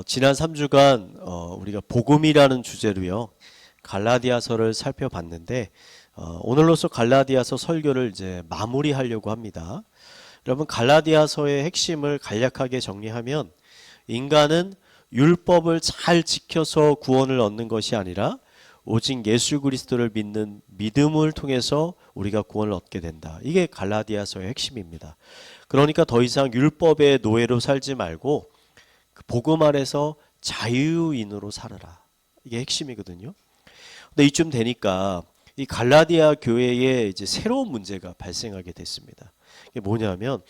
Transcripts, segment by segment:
지난 3주간 우리가 복음이라는 주제로요. 갈라디아서를 살펴봤는데 오늘로써 갈라디아서 설교를 이제 마무리하려고 합니다. 여러분, 갈라디아서의 핵심을 간략하게 정리하면 인간은 율법을 잘 지켜서 구원을 얻는 것이 아니라 오직 예수 그리스도를 믿는 믿음을 통해서 우리가 구원을 얻게 된다. 이게 갈라디아서의 핵심입니다. 그러니까 더 이상 율법의 노예로 살지 말고 그 복음 안에서 자유인으로 살아라. 이게 핵심이거든요. 근데 이쯤 되니까 이 갈라디아 교회에 이제 새로운 문제가 발생하게 됐습니다. 이게 뭐냐면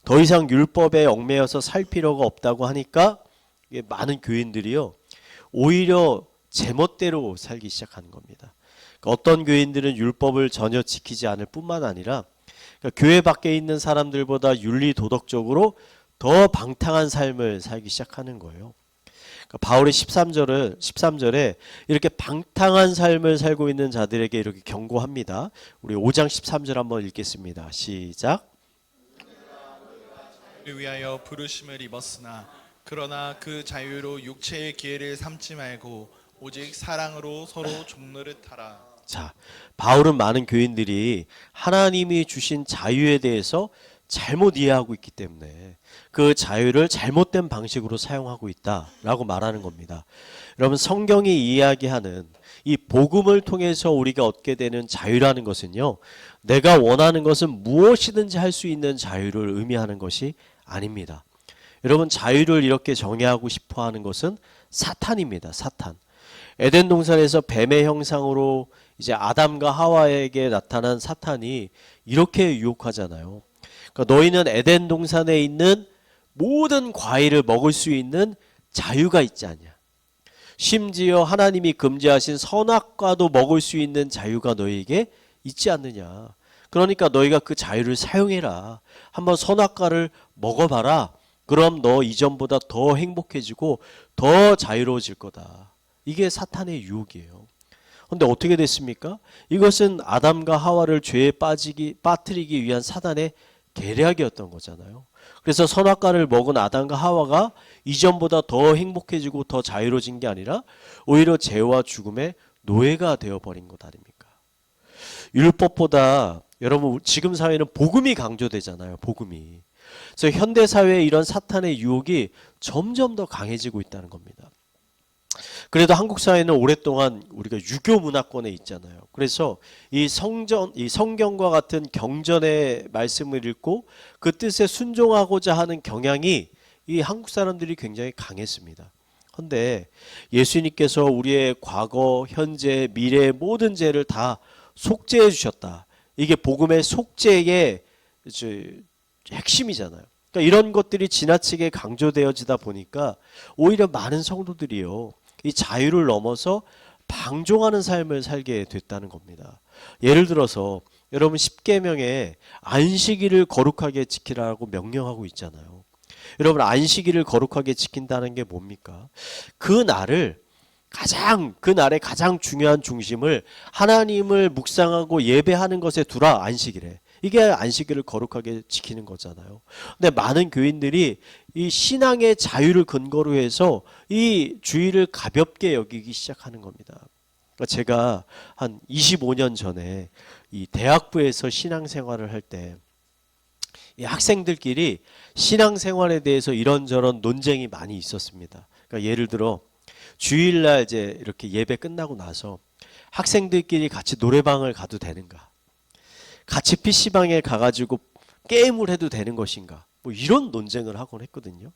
더 이상 율법에 얽매여서 살 필요가 없다고 하니까 이게 많은 교인들이요, 오히려 제멋대로 살기 시작하는 겁니다. 그러니까 어떤 교인들은 율법을 전혀 지키지 않을 뿐만 아니라 그러니까 교회 밖에 있는 사람들보다 윤리 도덕적으로 더 방탕한 삶을 살기 시작하는 거예요. 그러니까 바울이 13절에 이렇게 방탕한 삶을 살고 있는 자들에게 이렇게 경고합니다. 우리 5장 13절 한번 읽겠습니다. 시작. 위하여 부르심을 입었으나 그러나 그 자유로 육체의 기회를 삼지 말고 오직 사랑으로 서로 종노릇하라. 자, 바울은 많은 교인들이 하나님이 주신 자유에 대해서 잘못 이해하고 있기 때문에 그 자유를 잘못된 방식으로 사용하고 있다라고 말하는 겁니다. 여러분, 성경이 이야기하는 이 복음을 통해서 우리가 얻게 되는 자유라는 것은요, 내가 원하는 것은 무엇이든지 할 수 있는 자유를 의미하는 것이 아닙니다. 여러분, 자유를 이렇게 정의하고 싶어 하는 것은 사탄입니다. 사탄. 에덴 동산에서 뱀의 형상으로 이제 아담과 하와에게 나타난 사탄이 이렇게 유혹하잖아요. 그러니까 너희는 에덴 동산에 있는 모든 과일을 먹을 수 있는 자유가 있지 않냐. 심지어 하나님이 금지하신 선악과도 먹을 수 있는 자유가 너희에게 있지 않느냐. 그러니까 너희가 그 자유를 사용해라. 한번 선악과를 먹어봐라. 그럼 너 이전보다 더 행복해지고 더 자유로워질 거다. 이게 사탄의 유혹이에요. 그런데 어떻게 됐습니까? 이것은 아담과 하와를 죄에 빠뜨리기 위한 사단의 계략이었던 거잖아요. 그래서 선악과를 먹은 아담과 하와가 이전보다 더 행복해지고 더 자유로워진 게 아니라 오히려 죄와 죽음의 노예가 되어버린 것 아닙니까? 율법보다 여러분, 지금 사회는 복음이 강조되잖아요. 복음이. 그래서 현대사회의 이런 사탄의 유혹이 점점 더 강해지고 있다는 겁니다. 그래도 한국 사회는 오랫동안 우리가 유교 문화권에 있잖아요. 그래서 이 성경과 같은 경전의 말씀을 읽고 그 뜻에 순종하고자 하는 경향이 이 한국 사람들이 굉장히 강했습니다. 그런데 예수님께서 우리의 과거, 현재, 미래의 모든 죄를 다 속죄해 주셨다. 이게 복음의 속죄의 핵심이잖아요. 그러니까 이런 것들이 지나치게 강조되어지다 보니까 오히려 많은 성도들이요, 이 자유를 넘어서 방종하는 삶을 살게 됐다는 겁니다. 예를 들어서 여러분, 십계명에 안식일을 거룩하게 지키라고 명령하고 있잖아요. 여러분, 안식일을 거룩하게 지킨다는 게 뭡니까? 그 날의 가장 중요한 중심을 하나님을 묵상하고 예배하는 것에 두라. 안식일에. 이게 안식일을 거룩하게 지키는 거잖아요. 근데 많은 교인들이 이 신앙의 자유를 근거로 해서 이 주일을 가볍게 여기기 시작하는 겁니다. 그러니까 제가 한 25년 전에 이 대학부에서 신앙생활을 할 때 이 학생들끼리 신앙생활에 대해서 이런저런 논쟁이 많이 있었습니다. 그러니까 예를 들어 주일날 이제 이렇게 예배 끝나고 나서 학생들끼리 같이 노래방을 가도 되는가? 같이 PC방에 가가지고 게임을 해도 되는 것인가? 뭐 이런 논쟁을 하곤 했거든요.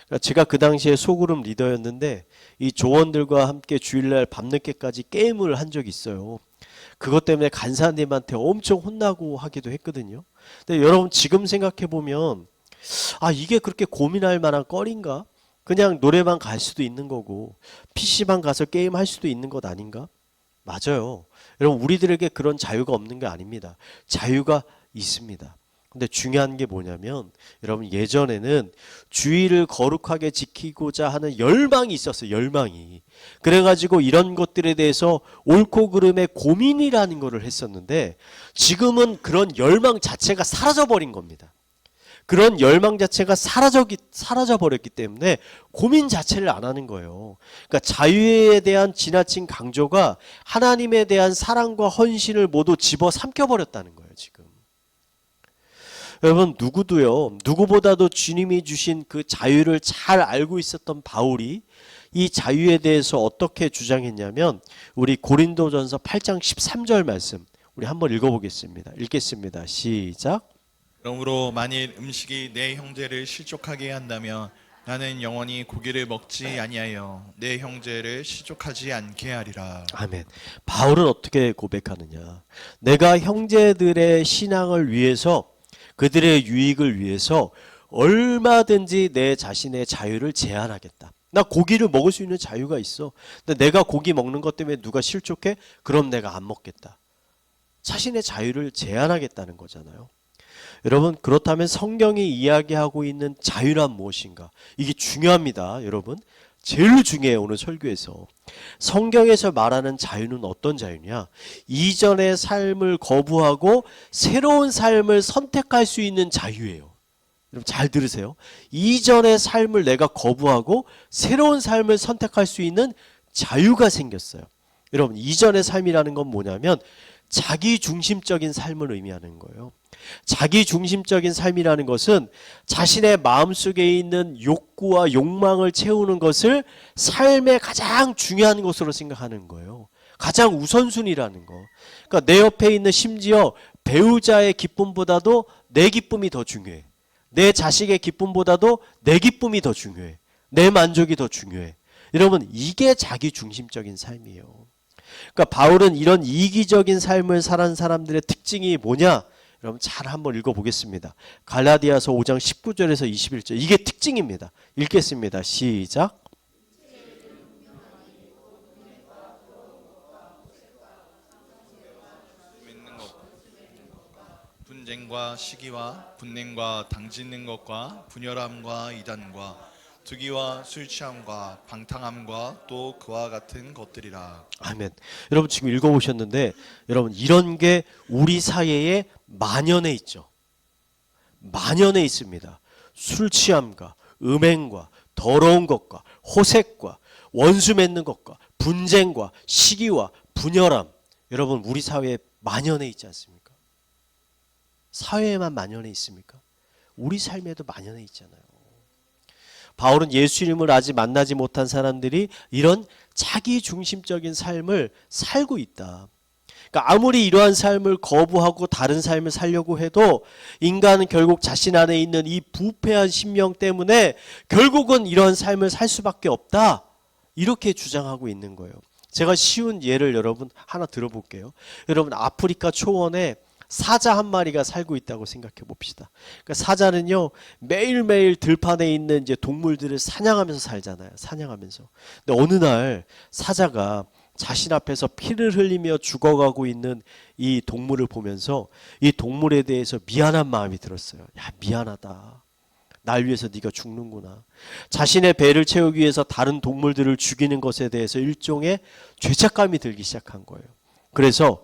그러니까 제가 그 당시에 소그룹 리더였는데 이 조원들과 함께 주일날 밤늦게까지 게임을 한 적이 있어요. 그것 때문에 간사님한테 엄청 혼나고 하기도 했거든요. 근데 여러분, 지금 생각해보면 이게 그렇게 고민할 만한 거리인가? 그냥 노래방 갈 수도 있는 거고 PC방 가서 게임할 수도 있는 것 아닌가? 맞아요. 여러분, 우리들에게 그런 자유가 없는 게 아닙니다. 자유가 있습니다. 근데 중요한 게 뭐냐면 여러분, 예전에는 주의를 거룩하게 지키고자 하는 열망이 있었어요. 열망이. 그래가지고 이런 것들에 대해서 옳고 그름의 고민이라는 거를 했었는데 지금은 그런 열망 자체가 사라져버린 겁니다. 그런 열망 자체가 사라져 버렸기 때문에 고민 자체를 안 하는 거예요. 그러니까 자유에 대한 지나친 강조가 하나님에 대한 사랑과 헌신을 모두 집어삼켜 버렸다는 거예요, 지금. 여러분, 누구보다도 주님이 주신 그 자유를 잘 알고 있었던 바울이 이 자유에 대해서 어떻게 주장했냐면, 우리 고린도전서 8장 13절 말씀 우리 한번 읽어보겠습니다. 읽겠습니다. 시작. 그러므로 만일 음식이 내 형제를 실족하게 한다면 나는 영원히 고기를 먹지 아니하여 내 형제를 실족하지 않게 하리라. 아멘. 바울은 어떻게 고백하느냐? 내가 형제들의 신앙을 위해서, 그들의 유익을 위해서 얼마든지 내 자신의 자유를 제한하겠다. 나 고기를 먹을 수 있는 자유가 있어. 근데 내가 고기 먹는 것 때문에 누가 실족해? 그럼 내가 안 먹겠다. 자신의 자유를 제한하겠다는 거잖아요. 여러분, 그렇다면 성경이 이야기하고 있는 자유란 무엇인가? 이게 중요합니다, 여러분. 제일 중요해요, 오늘 설교에서. 성경에서 말하는 자유는 어떤 자유냐? 이전의 삶을 거부하고 새로운 삶을 선택할 수 있는 자유예요. 여러분 잘 들으세요. 이전의 삶을 내가 거부하고 새로운 삶을 선택할 수 있는 자유가 생겼어요. 여러분, 이전의 삶이라는 건 뭐냐면 자기 중심적인 삶을 의미하는 거예요. 자기 중심적인 삶이라는 것은 자신의 마음속에 있는 욕구와 욕망을 채우는 것을 삶의 가장 중요한 것으로 생각하는 거예요. 가장 우선순위라는 거. 그러니까 내 옆에 있는 심지어 배우자의 기쁨보다도 내 기쁨이 더 중요해. 내 자식의 기쁨보다도 내 기쁨이 더 중요해. 내 만족이 더 중요해. 여러분, 이게 자기 중심적인 삶이에요. 그러니까 바울은 이런 이기적인 삶을 사는 사람들의 특징이 뭐냐? 여러분 잘 한번 읽어보겠습니다. 갈라디아서 5장 19절에서 21절. 이게 특징입니다. 읽겠습니다. 시작. 분쟁과 시기와 분냉과 당짓는 것과 분열함과 이단과 투기와 술 취함과 방탕함과 또 그와 같은 것들이라. 아멘. 여러분 지금 읽어보셨는데, 여러분 이런 게 우리 사회에 만연해 있죠. 만연해 있습니다. 술 취함과 음행과 더러운 것과 호색과 원수 맺는 것과 분쟁과 시기와 분열함. 여러분 우리 사회에 만연해 있지 않습니까? 사회에만 만연해 있습니까? 우리 삶에도 만연해 있잖아요. 바울은 예수님을 아직 만나지 못한 사람들이 이런 자기 중심적인 삶을 살고 있다. 그러니까 아무리 이러한 삶을 거부하고 다른 삶을 살려고 해도 인간은 결국 자신 안에 있는 이 부패한 심령 때문에 결국은 이러한 삶을 살 수밖에 없다. 이렇게 주장하고 있는 거예요. 제가 쉬운 예를 여러분 하나 들어볼게요. 여러분 아프리카 초원에 사자 한 마리가 살고 있다고 생각해 봅시다. 그러니까 사자는요 매일매일 들판에 있는 이제 동물들을 사냥하면서 살잖아요. 사냥하면서. 근데 어느 날 사자가 자신 앞에서 피를 흘리며 죽어가고 있는 이 동물을 보면서 이 동물에 대해서 미안한 마음이 들었어요. 야, 미안하다. 날 위해서 네가 죽는구나. 자신의 배를 채우기 위해서 다른 동물들을 죽이는 것에 대해서 일종의 죄책감이 들기 시작한 거예요. 그래서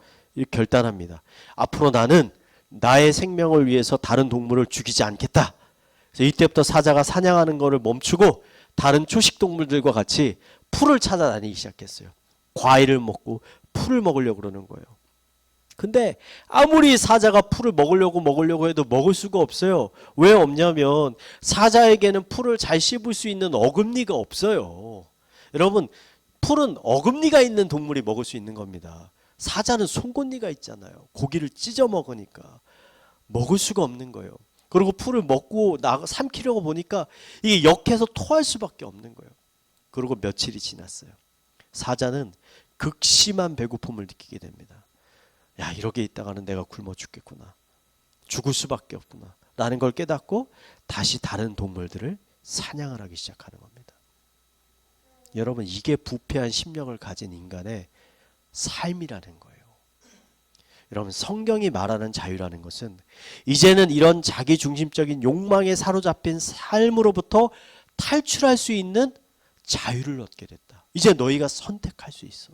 결단합니다. 앞으로 나는 나의 생명을 위해서 다른 동물을 죽이지 않겠다. 그래서 이때부터 사자가 사냥하는 것을 멈추고 다른 초식 동물들과 같이 풀을 찾아다니기 시작했어요. 과일을 먹고 풀을 먹으려고 그러는 거예요. 근데 아무리 사자가 풀을 먹으려고 해도 먹을 수가 없어요. 왜 없냐면 사자에게는 풀을 잘 씹을 수 있는 어금니가 없어요. 여러분, 풀은 어금니가 있는 동물이 먹을 수 있는 겁니다. 사자는 송곳니가 있잖아요. 고기를 찢어 먹으니까 먹을 수가 없는 거예요. 그리고 풀을 먹고 삼키려고 보니까 이게 역해서 토할 수밖에 없는 거예요. 그리고 며칠이 지났어요. 사자는 극심한 배고픔을 느끼게 됩니다. 야, 이렇게 있다가는 내가 굶어 죽겠구나. 죽을 수밖에 없구나. 라는 걸 깨닫고 다시 다른 동물들을 사냥을 하기 시작하는 겁니다. 여러분, 이게 부패한 심령을 가진 인간의 삶이라는 거예요. 여러분, 성경이 말하는 자유라는 것은 이제는 이런 자기 중심적인 욕망에 사로잡힌 삶으로부터 탈출할 수 있는 자유를 얻게 됐다. 이제 너희가 선택할 수 있어.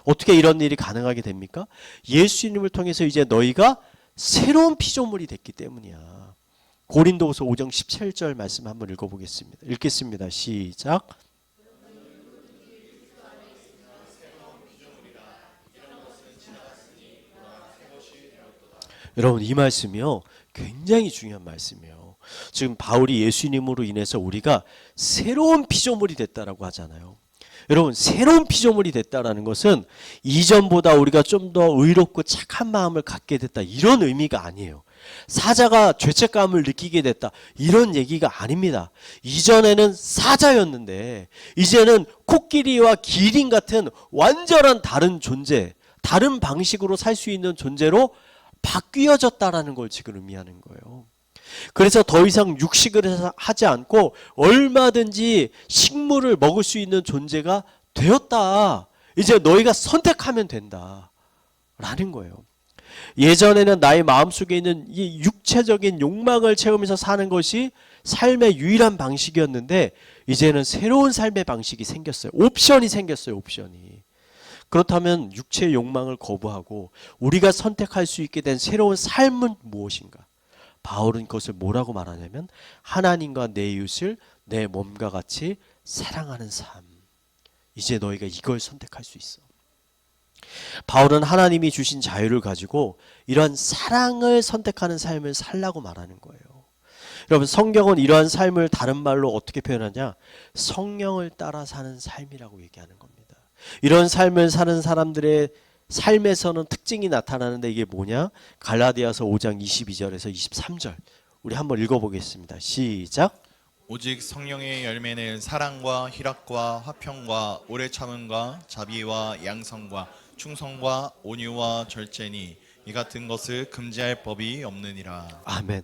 어떻게 이런 일이 가능하게 됩니까? 예수님을 통해서 이제 너희가 새로운 피조물이 됐기 때문이야. 고린도후서 5장 17절 말씀 한번 읽어보겠습니다. 읽겠습니다. 시작. 여러분 이 말씀이요 굉장히 중요한 말씀이에요. 지금 바울이 예수님으로 인해서 우리가 새로운 피조물이 됐다라고 하잖아요. 여러분 새로운 피조물이 됐다라는 것은 이전보다 우리가 좀 더 의롭고 착한 마음을 갖게 됐다 이런 의미가 아니에요. 사자가 죄책감을 느끼게 됐다 이런 얘기가 아닙니다. 이전에는 사자였는데 이제는 코끼리와 기린 같은 완전한 다른 존재, 다른 방식으로 살 수 있는 존재로 바뀌어졌다라는 걸 지금 의미하는 거예요. 그래서 더 이상 육식을 하지 않고 얼마든지 식물을 먹을 수 있는 존재가 되었다. 이제 너희가 선택하면 된다. 라는 거예요. 예전에는 나의 마음속에 있는 이 육체적인 욕망을 채우면서 사는 것이 삶의 유일한 방식이었는데 이제는 새로운 삶의 방식이 생겼어요. 옵션이 생겼어요. 옵션이. 그렇다면 육체의 욕망을 거부하고 우리가 선택할 수 있게 된 새로운 삶은 무엇인가? 바울은 그것을 뭐라고 말하냐면 하나님과 내 이웃을 내 몸과 같이 사랑하는 삶. 이제 너희가 이걸 선택할 수 있어. 바울은 하나님이 주신 자유를 가지고 이러한 사랑을 선택하는 삶을 살라고 말하는 거예요. 여러분 성경은 이러한 삶을 다른 말로 어떻게 표현하냐? 성령을 따라 사는 삶이라고 얘기하는 겁니다. 이런 삶을 사는 사람들의 삶에서는 특징이 나타나는데 이게 뭐냐? 갈라디아서 5장 22절에서 23절 우리 한번 읽어보겠습니다. 시작. 오직 성령의 열매는 사랑과 희락과 화평과 오래 참음과 자비와 양성과 충성과 온유와 절제니 이 같은 것을 금지할 법이 없느니라. 아멘.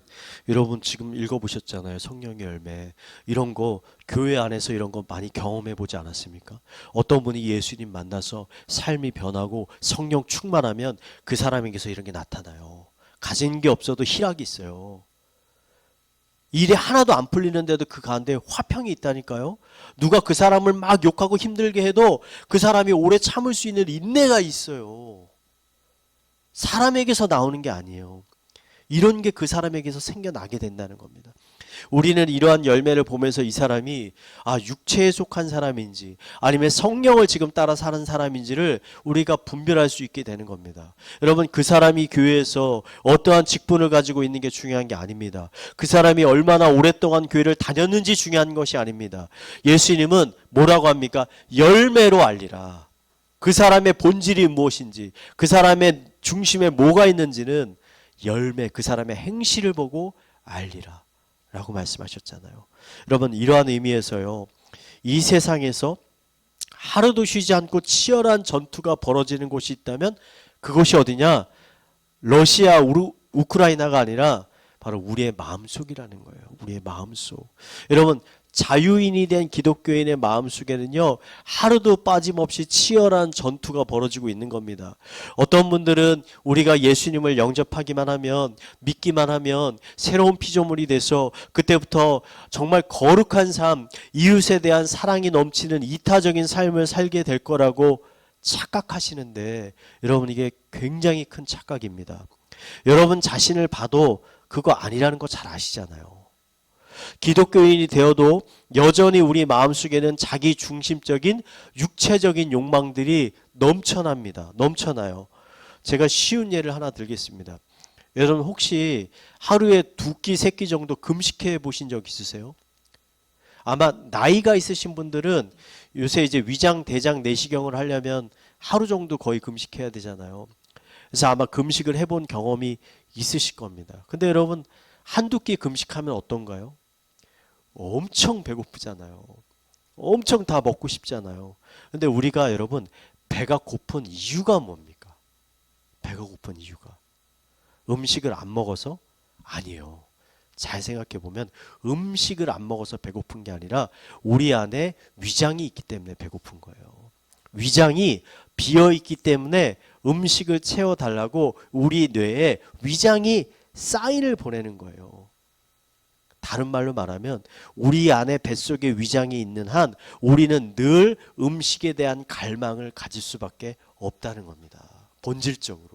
여러분 지금 읽어보셨잖아요. 성령의 열매. 이런 거 교회 안에서 이런 거 많이 경험해 보지 않았습니까? 어떤 분이 예수님 만나서 삶이 변하고 성령 충만하면 그 사람에게서 이런 게 나타나요. 가진 게 없어도 희락이 있어요. 일이 하나도 안 풀리는데도 그 가운데 화평이 있다니까요. 누가 그 사람을 막 욕하고 힘들게 해도 그 사람이 오래 참을 수 있는 인내가 있어요. 사람에게서 나오는 게 아니에요. 이런 게 그 사람에게서 생겨나게 된다는 겁니다. 우리는 이러한 열매를 보면서 이 사람이 육체에 속한 사람인지 아니면 성령을 지금 따라 사는 사람인지를 우리가 분별할 수 있게 되는 겁니다. 여러분 그 사람이 교회에서 어떠한 직분을 가지고 있는 게 중요한 게 아닙니다. 그 사람이 얼마나 오랫동안 교회를 다녔는지 중요한 것이 아닙니다. 예수님은 뭐라고 합니까? 열매로 알리라. 그 사람의 본질이 무엇인지 그 사람의 중심에 뭐가 있는지는 열매, 그 사람의 행실을 보고 알리라 라고 말씀하셨잖아요. 여러분 이러한 의미에서요 이 세상에서 하루도 쉬지 않고 치열한 전투가 벌어지는 곳이 있다면 그곳이 어디냐? 러시아, 우크라이나가 아니라 바로 우리의 마음속이라는 거예요. 우리의 마음속. 여러분 자유인이 된 기독교인의 마음속에는요 하루도 빠짐없이 치열한 전투가 벌어지고 있는 겁니다. 어떤 분들은 우리가 예수님을 영접하기만 하면 믿기만 하면 새로운 피조물이 돼서 그때부터 정말 거룩한 삶, 이웃에 대한 사랑이 넘치는 이타적인 삶을 살게 될 거라고 착각하시는데 여러분 이게 굉장히 큰 착각입니다. 여러분 자신을 봐도 그거 아니라는 거 잘 아시잖아요. 기독교인이 되어도 여전히 우리 마음속에는 자기 중심적인 육체적인 욕망들이 넘쳐납니다. 넘쳐나요. 제가 쉬운 예를 하나 들겠습니다. 여러분 혹시 하루에 2끼, 3끼 정도 금식해 보신 적 있으세요? 아마 나이가 있으신 분들은 요새 이제 위장, 대장 내시경을 하려면 하루 정도 거의 금식해야 되잖아요. 그래서 아마 금식을 해본 경험이 있으실 겁니다. 근데 여러분 한두 끼 금식하면 어떤가요? 엄청 배고프잖아요. 엄청 다 먹고 싶잖아요. 근데 우리가 여러분 배가 고픈 이유가 뭡니까? 배가 고픈 이유가 음식을 안 먹어서? 아니에요. 잘 생각해 보면 음식을 안 먹어서 배고픈 게 아니라 우리 안에 위장이 있기 때문에 배고픈 거예요. 위장이 비어 있기 때문에 음식을 채워달라고 우리 뇌에 위장이 사인을 보내는 거예요. 다른 말로 말하면 우리 안에 뱃속에 위장이 있는 한 우리는 늘 음식에 대한 갈망을 가질 수밖에 없다는 겁니다. 본질적으로.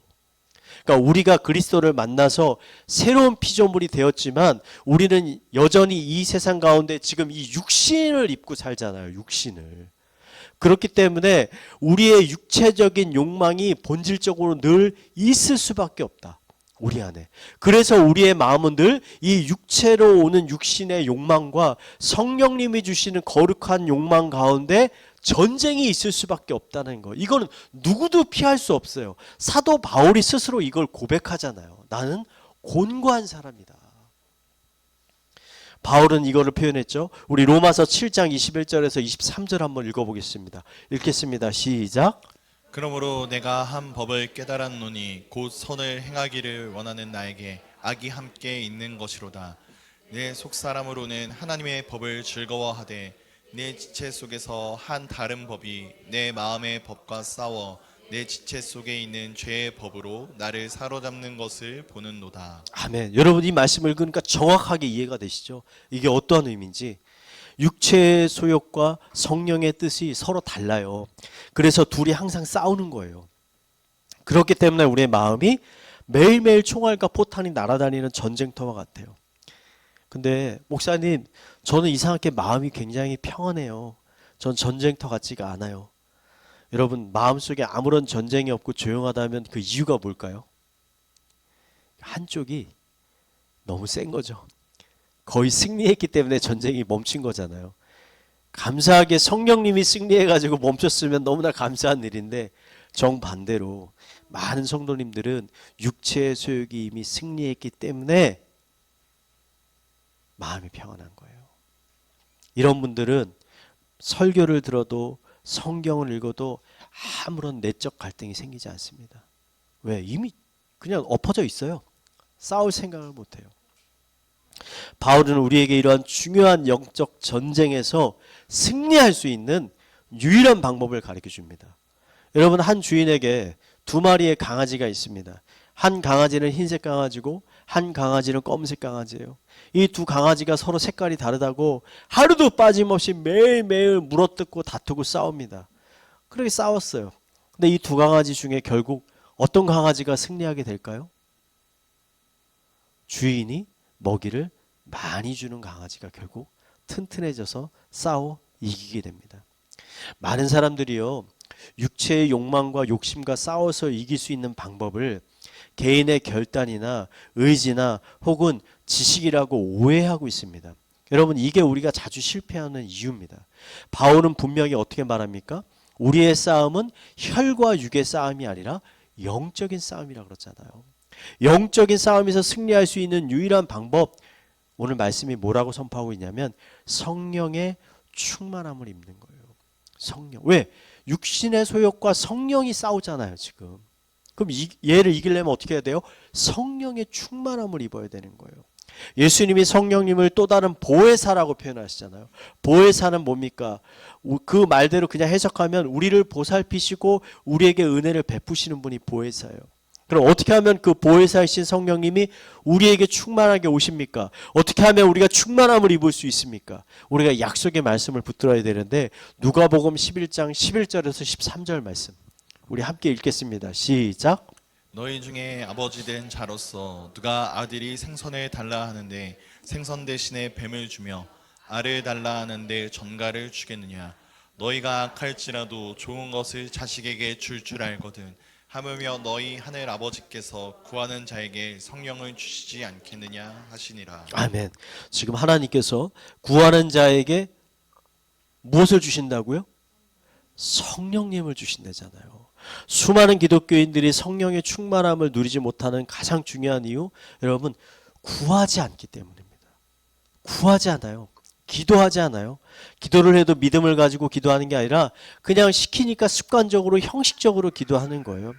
그러니까 우리가 그리스도를 만나서 새로운 피조물이 되었지만 우리는 여전히 이 세상 가운데 지금 이 육신을 입고 살잖아요. 육신을. 그렇기 때문에 우리의 육체적인 욕망이 본질적으로 늘 있을 수밖에 없다. 우리 안에. 그래서 우리의 마음은 늘 이 육체로 오는 육신의 욕망과 성령님이 주시는 거룩한 욕망 가운데 전쟁이 있을 수밖에 없다는 거. 이거는 누구도 피할 수 없어요. 사도 바울이 스스로 이걸 고백하잖아요. 나는 곤고한 사람이다. 바울은 이거를 표현했죠. 우리 로마서 7장 21절에서 23절 한번 읽어보겠습니다. 읽겠습니다. 시작. 그러므로 내가 한 법을 깨달았노니 곧 선을 행하기를 원하는 나에게 악이 함께 있는 것이로다. 내 속사람으로는 하나님의 법을 즐거워하되 내 지체 속에서 한 다른 법이 내 마음의 법과 싸워 내 지체 속에 있는 죄의 법으로 나를 사로잡는 것을 보는도다. 아멘. 여러분 이 말씀을 읽으니까 정확하게 이해가 되시죠? 이게 어떠한 의미인지. 육체의 소욕과 성령의 뜻이 서로 달라요. 그래서 둘이 항상 싸우는 거예요. 그렇기 때문에 우리의 마음이 매일매일 총알과 포탄이 날아다니는 전쟁터와 같아요. 근데 목사님, 저는 이상하게 마음이 굉장히 평안해요. 전 전쟁터 같지가 않아요. 여러분, 마음속에 아무런 전쟁이 없고 조용하다면 그 이유가 뭘까요? 한쪽이 너무 센 거죠. 거의 승리했기 때문에 전쟁이 멈춘 거잖아요. 감사하게 성령님이 승리해가지고 멈췄으면 너무나 감사한 일인데, 정반대로 많은 성도님들은 육체의 소욕이 이미 승리했기 때문에 마음이 평안한 거예요. 이런 분들은 설교를 들어도 성경을 읽어도 아무런 내적 갈등이 생기지 않습니다. 왜? 이미 그냥 엎어져 있어요. 싸울 생각을 못해요. 바울은 우리에게 이러한 중요한 영적 전쟁에서 승리할 수 있는 유일한 방법을 가르쳐 줍니다. 여러분, 한 주인에게 두 마리의 강아지가 있습니다. 한 강아지는 흰색 강아지고 한 강아지는 검은색 강아지예요. 이 두 강아지가 서로 색깔이 다르다고 하루도 빠짐없이 매일매일 물어뜯고 다투고 싸웁니다. 그렇게 싸웠어요. 근데 이 두 강아지 중에 결국 어떤 강아지가 승리하게 될까요? 주인이 먹이를 많이 주는 강아지가 결국 튼튼해져서 싸워 이기게 됩니다. 많은 사람들이요, 육체의 욕망과 욕심과 싸워서 이길 수 있는 방법을 개인의 결단이나 의지나 혹은 지식이라고 오해하고 있습니다. 여러분, 이게 우리가 자주 실패하는 이유입니다. 바울은 분명히 어떻게 말합니까? 우리의 싸움은 혈과 육의 싸움이 아니라 영적인 싸움이라고 그러잖아요. 영적인 싸움에서 승리할 수 있는 유일한 방법, 오늘 말씀이 뭐라고 선포하고 있냐면 성령의 충만함을 입는 거예요. 성령. 왜? 육신의 소욕과 성령이 싸우잖아요, 지금. 그럼 얘를 이기려면 어떻게 해야 돼요? 성령의 충만함을 입어야 되는 거예요. 예수님이 성령님을 또 다른 보혜사라고 표현하시잖아요. 보혜사는 뭡니까? 그 말대로 그냥 해석하면 우리를 보살피시고 우리에게 은혜를 베푸시는 분이 보혜사예요. 그럼 어떻게 하면 그 보혜사이신 성령님이 우리에게 충만하게 오십니까? 어떻게 하면 우리가 충만함을 입을 수 있습니까? 우리가 약속의 말씀을 붙들어야 되는데 누가복음 11장 11절에서 13절 말씀 우리 함께 읽겠습니다. 시작. 너희 중에 아버지 된 자로서 누가 아들이 생선을 달라 하는데 생선 대신에 뱀을 주며 알을 달라 하는데 전갈을 주겠느냐? 너희가 악할지라도 좋은 것을 자식에게 줄 알거든. 하물며 너희 하늘 아버지께서 구하는 자에게 성령을 주시지 않겠느냐 하시니라. 아멘. 지금 하나님께서 구하는 자에게 무엇을 주신다고요? 성령님을 주신다잖아요. 수많은 기독교인들이 성령의 충만함을 누리지 못하는 가장 중요한 이유, 여러분, 구하지 않기 때문입니다. 구하지 않아요. 기도하지 않아요. 기도를 해도 믿음을 가지고 기도하는 게 아니라 그냥 시키니까 습관적으로 형식적으로 기도하는 거예요.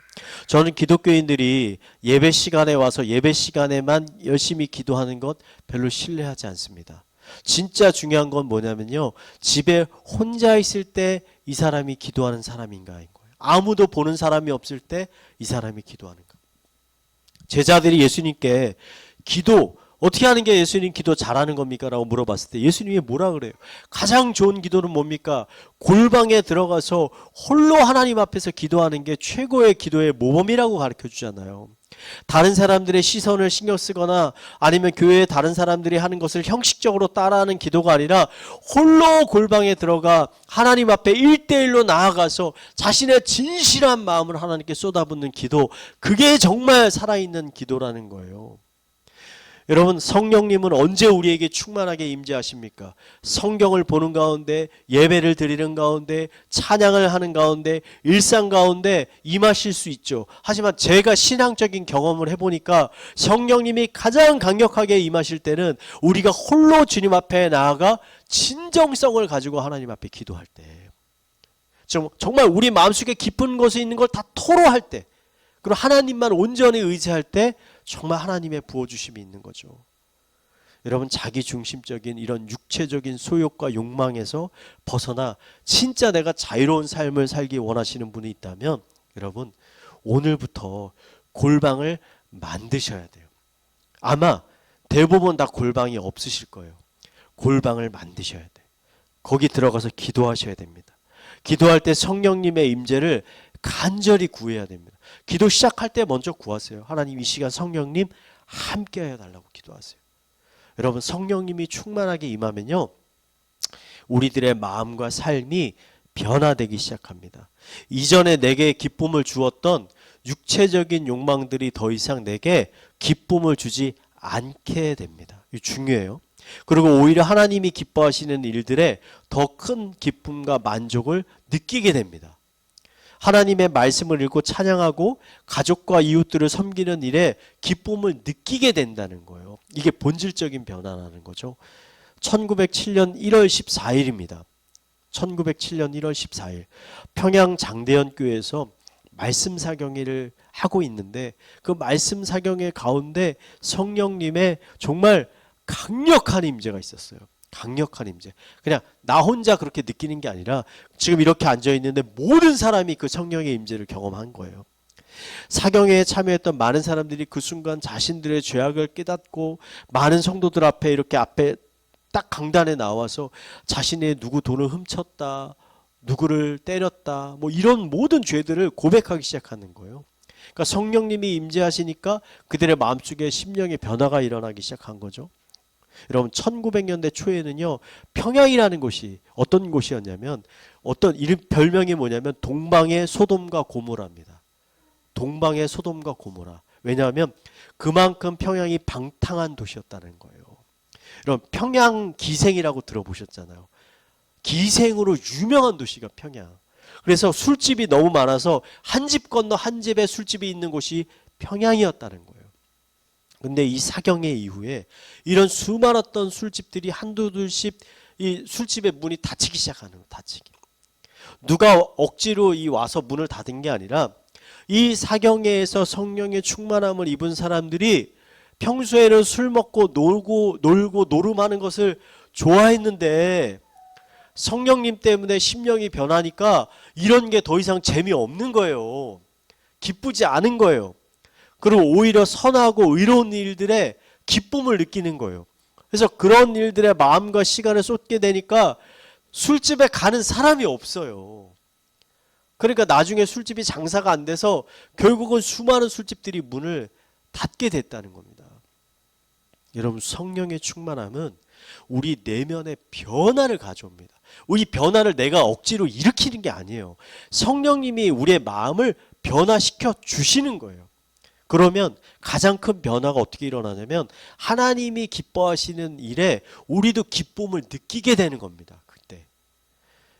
저는 기독교인들이 예배 시간에 와서 예배 시간에만 열심히 기도하는 것 별로 신뢰하지 않습니다. 진짜 중요한 건 뭐냐면요, 집에 혼자 있을 때 이 사람이 기도하는 사람인가인 거예요. 아무도 보는 사람이 없을 때 이 사람이 기도하는가. 제자들이 예수님께 기도 어떻게 하는 게 예수님 기도 잘하는 겁니까? 라고 물어봤을 때 예수님이 뭐라 그래요? 가장 좋은 기도는 뭡니까? 골방에 들어가서 홀로 하나님 앞에서 기도하는 게 최고의 기도의 모범이라고 가르쳐 주잖아요. 다른 사람들의 시선을 신경 쓰거나 아니면 교회의 다른 사람들이 하는 것을 형식적으로 따라하는 기도가 아니라 홀로 골방에 들어가 하나님 앞에 1대1로 나아가서 자신의 진실한 마음을 하나님께 쏟아붓는 기도, 그게 정말 살아있는 기도라는 거예요. 여러분, 성령님은 언제 우리에게 충만하게 임재하십니까? 성경을 보는 가운데, 예배를 드리는 가운데, 찬양을 하는 가운데, 일상 가운데 임하실 수 있죠. 하지만 제가 신앙적인 경험을 해보니까 성령님이 가장 강력하게 임하실 때는 우리가 홀로 주님 앞에 나아가 진정성을 가지고 하나님 앞에 기도할 때, 정말 우리 마음속에 깊은 곳에 있는 걸 다 토로할 때, 그리고 하나님만 온전히 의지할 때 정말 하나님의 부어주심이 있는 거죠. 여러분, 자기 중심적인 이런 육체적인 소욕과 욕망에서 벗어나 진짜 내가 자유로운 삶을 살기 원하시는 분이 있다면 여러분, 오늘부터 골방을 만드셔야 돼요. 아마 대부분 다 골방이 없으실 거예요. 골방을 만드셔야 돼요. 거기 들어가서 기도하셔야 됩니다. 기도할 때 성령님의 임재를 간절히 구해야 됩니다. 기도 시작할 때 먼저 구하세요. 하나님, 이 시간 성령님 함께 해달라고 기도하세요. 여러분, 성령님이 충만하게 임하면요, 우리들의 마음과 삶이 변화되기 시작합니다. 이전에 내게 기쁨을 주었던 육체적인 욕망들이 더 이상 내게 기쁨을 주지 않게 됩니다. 이거 중요해요. 그리고 오히려 하나님이 기뻐하시는 일들에 더 큰 기쁨과 만족을 느끼게 됩니다. 하나님의 말씀을 읽고 찬양하고 가족과 이웃들을 섬기는 일에 기쁨을 느끼게 된다는 거예요. 이게 본질적인 변화라는 거죠. 1907년 1월 14일입니다. 1907년 1월 14일 평양 장대현 교회에서 말씀 사경회를 하고 있는데, 그 말씀 사경회 가운데 성령님의 정말 강력한 임재가 있었어요. 강력한 임재. 그냥 나 혼자 그렇게 느끼는 게 아니라 지금 이렇게 앉아 있는데 모든 사람이 그 성령의 임재를 경험한 거예요. 사경회에 참여했던 많은 사람들이 그 순간 자신들의 죄악을 깨닫고 많은 성도들 앞에 이렇게 앞에 딱 강단에 나와서 자신의 누구 돈을 훔쳤다, 누구를 때렸다, 뭐 이런 모든 죄들을 고백하기 시작하는 거예요. 그러니까 성령님이 임재하시니까 그들의 마음속에 심령의 변화가 일어나기 시작한 거죠. 여러분, 1900년대 초에는요, 평양이라는 곳이 어떤 곳이었냐면, 어떤 이름 별명이 뭐냐면 동방의 소돔과 고모라입니다. 동방의 소돔과 고모라. 왜냐하면 그만큼 평양이 방탕한 도시였다는 거예요. 여러분, 평양 기생이라고 들어보셨잖아요. 기생으로 유명한 도시가 평양. 그래서 술집이 너무 많아서 한 집 건너 한 집에 술집이 있는 곳이 평양이었다는 거예요. 근데 이 사경회 이후에 이런 수많았던 술집들이 한두 둘씩 이 술집의 문이 닫히기 시작하는 거예요. 닫히기. 누가 억지로 이 와서 문을 닫은 게 아니라 이 사경회에서 성령의 충만함을 입은 사람들이 평소에는 술 먹고 놀고 노름하는 것을 좋아했는데 성령님 때문에 심령이 변하니까 이런 게 더 이상 재미없는 거예요. 기쁘지 않은 거예요. 그리고 오히려 선하고 의로운 일들에 기쁨을 느끼는 거예요. 그래서 그런 일들에 마음과 시간을 쏟게 되니까 술집에 가는 사람이 없어요. 그러니까 나중에 술집이 장사가 안 돼서 결국은 수많은 술집들이 문을 닫게 됐다는 겁니다. 여러분, 성령의 충만함은 우리 내면의 변화를 가져옵니다. 우리 변화를 내가 억지로 일으키는 게 아니에요. 성령님이 우리의 마음을 변화시켜 주시는 거예요. 그러면 가장 큰 변화가 어떻게 일어나냐면 하나님이 기뻐하시는 일에 우리도 기쁨을 느끼게 되는 겁니다. 그때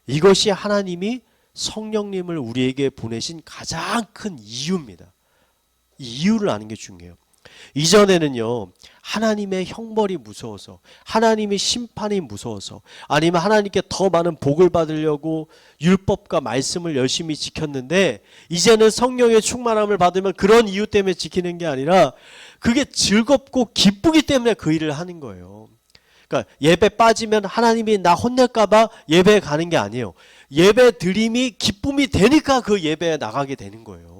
이것이 하나님이 성령님을 우리에게 보내신 가장 큰 이유입니다. 이 이유를 아는 게 중요해요. 이전에는요, 하나님의 형벌이 무서워서, 하나님의 심판이 무서워서, 아니면 하나님께 더 많은 복을 받으려고 율법과 말씀을 열심히 지켰는데, 이제는 성령의 충만함을 받으면 그런 이유 때문에 지키는 게 아니라 그게 즐겁고 기쁘기 때문에 그 일을 하는 거예요. 그러니까 예배 빠지면 하나님이 나 혼낼까 봐 예배에 가는 게 아니에요. 예배 드림이 기쁨이 되니까 그 예배에 나가게 되는 거예요.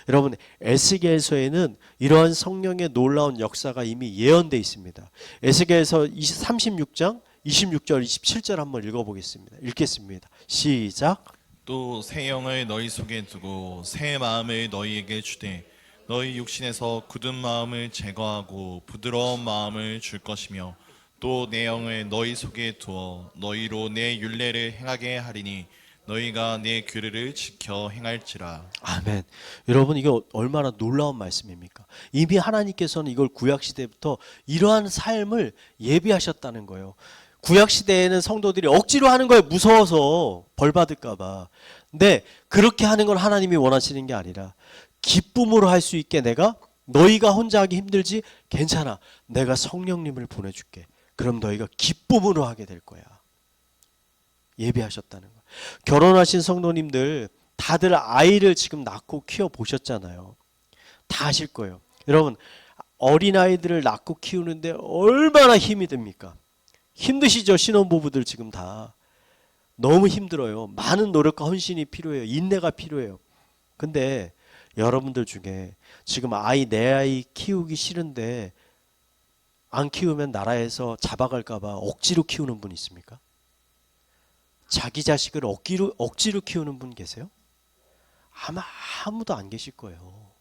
여러분, 에스겔서에는 이러한 성령의 놀라운 역사가 이미 예언되어 있습니다. 에스겔서 36장 26절 27절 한번 읽어보겠습니다. 읽겠습니다. 시작. 또 새 영을 너희 속에 두고 새 마음을 너희에게 주되 너희 육신에서 굳은 마음을 제거하고 부드러운 마음을 줄 것이며 또 내 영을 너희 속에 두어 너희로 내 율례를 행하게 하리니 너희가 내 규례를 지켜 행할지라. 아멘. 여러분 이게 얼마나 놀라운 말씀입니까? 이미 하나님께서는 이걸 구약 시대부터 이러한 삶을 예비하셨다는 거예요. 구약 시대에는 성도들이 억지로 하는 거에 무서워서 벌 받을까 봐. 근데 그렇게 하는 걸 하나님이 원하시는 게 아니라 기쁨으로 할 수 있게 내가 너희가 혼자 하기 힘들지? 괜찮아. 내가 성령님을 보내줄게. 그럼 너희가 기쁨으로 하게 될 거야. 예비하셨다는 거야. 결혼하신 성도님들 다들 아이를 지금 낳고 키워 보셨잖아요. 다 아실 거예요. 여러분 어린아이들을 낳고 키우는데 얼마나 힘이 듭니까? 힘드시죠? 신혼부부들 지금 다. 너무 힘들어요. 많은 노력과 헌신이 필요해요. 인내가 필요해요. 근데 여러분들 중에 지금 내 아이 키우기 싫은데 안 키우면 나라에서 잡아갈까 봐 억지로 키우는 분 있습니까? 자기 자식을 억지로 키우는 분 계세요? 아마 아무도 안 계실 거예요.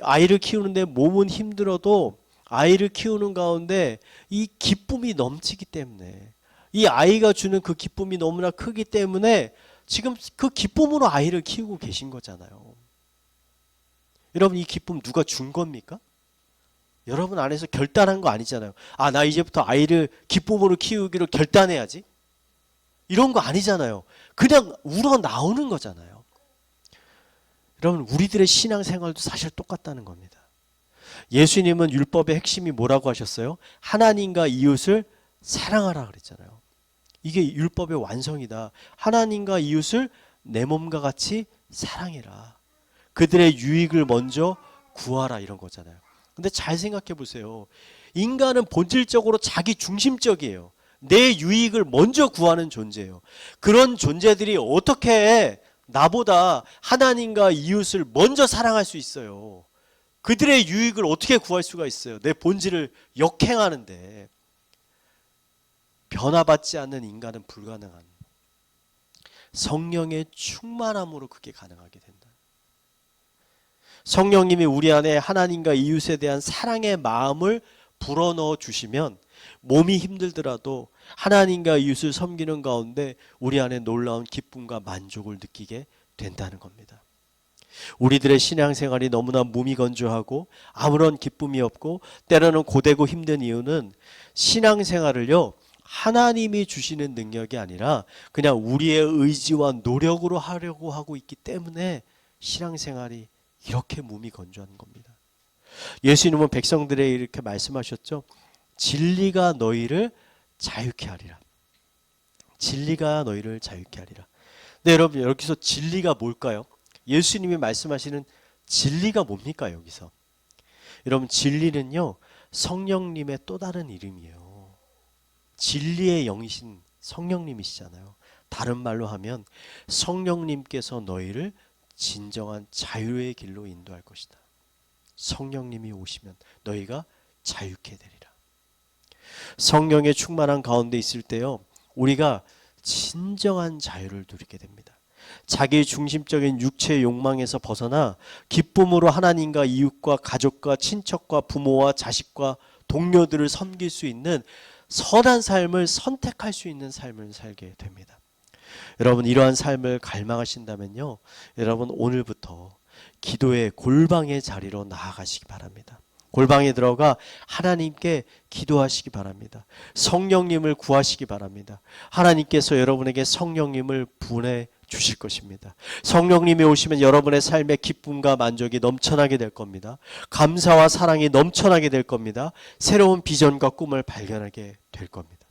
아이를 키우는데 몸은 힘들어도 아이를 키우는 가운데 이 기쁨이 넘치기 때문에 이 아이가 주는 그 기쁨이 너무나 크기 때문에 지금 그 기쁨으로 아이를 키우고 계신 거잖아요. 여러분 이 기쁨 누가 준 겁니까? 여러분 안에서 결단한 거 아니잖아요. 아, 나 이제부터 아이를 기쁨으로 키우기로 결단해야지. 이런 거 아니잖아요. 그냥 우러나오는 거잖아요. 여러분 우리들의 신앙생활도 사실 똑같다는 겁니다. 예수님은 율법의 핵심이 뭐라고 하셨어요? 하나님과 이웃을 사랑하라 그랬잖아요. 이게 율법의 완성이다. 하나님과 이웃을 내 몸과 같이 사랑해라. 그들의 유익을 먼저 구하라 이런 거잖아요. 근데 잘 생각해 보세요. 인간은 본질적으로 자기 중심적이에요. 내 유익을 먼저 구하는 존재예요. 그런 존재들이 어떻게 나보다 하나님과 이웃을 먼저 사랑할 수 있어요? 그들의 유익을 어떻게 구할 수가 있어요? 내 본질을 역행하는데. 변화받지 않는 인간은 불가능한. 성령의 충만함으로 그게 가능하게 된다. 성령님이 우리 안에 하나님과 이웃에 대한 사랑의 마음을 불어넣어 주시면 몸이 힘들더라도 하나님과 이웃을 섬기는 가운데 우리 안에 놀라운 기쁨과 만족을 느끼게 된다는 겁니다. 우리들의 신앙생활이 너무나 무미건조하고 아무런 기쁨이 없고 때로는 고되고 힘든 이유는 신앙생활을요 하나님이 주시는 능력이 아니라 그냥 우리의 의지와 노력으로 하려고 하고 있기 때문에 신앙생활이 이렇게 무미건조한 겁니다. 예수님은 백성들에게 이렇게 말씀하셨죠. 진리가 너희를 자유케 하리라. 진리가 너희를 자유케 하리라. 근데 여러분 여기서 진리가 뭘까요? 예수님이 말씀하시는 진리가 뭡니까 여기서? 여러분 진리는요 성령님의 또 다른 이름이에요. 진리의 영이신 성령님이시잖아요. 다른 말로 하면 성령님께서 너희를 진정한 자유의 길로 인도할 것이다. 성령님이 오시면 너희가 자유케 되리라. 성령의 충만한 가운데 있을 때요 우리가 진정한 자유를 누리게 됩니다. 자기 중심적인 육체의 욕망에서 벗어나 기쁨으로 하나님과 이웃과 가족과 친척과 부모와 자식과 동료들을 섬길 수 있는 선한 삶을 선택할 수 있는 삶을 살게 됩니다. 여러분 이러한 삶을 갈망하신다면요 여러분 오늘부터 기도의 골방의 자리로 나아가시기 바랍니다. 골방에 들어가 하나님께 기도하시기 바랍니다. 성령님을 구하시기 바랍니다. 하나님께서 여러분에게 성령님을 보내 주실 것입니다. 성령님이 오시면 여러분의 삶의 기쁨과 만족이 넘쳐나게 될 겁니다. 감사와 사랑이 넘쳐나게 될 겁니다. 새로운 비전과 꿈을 발견하게 될 겁니다.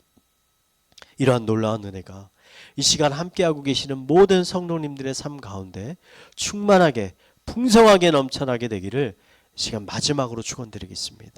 이러한 놀라운 은혜가 이 시간 함께하고 계시는 모든 성도님들의 삶 가운데 충만하게 풍성하게 넘쳐나게 되기를 시간 마지막으로 축원드리겠습니다.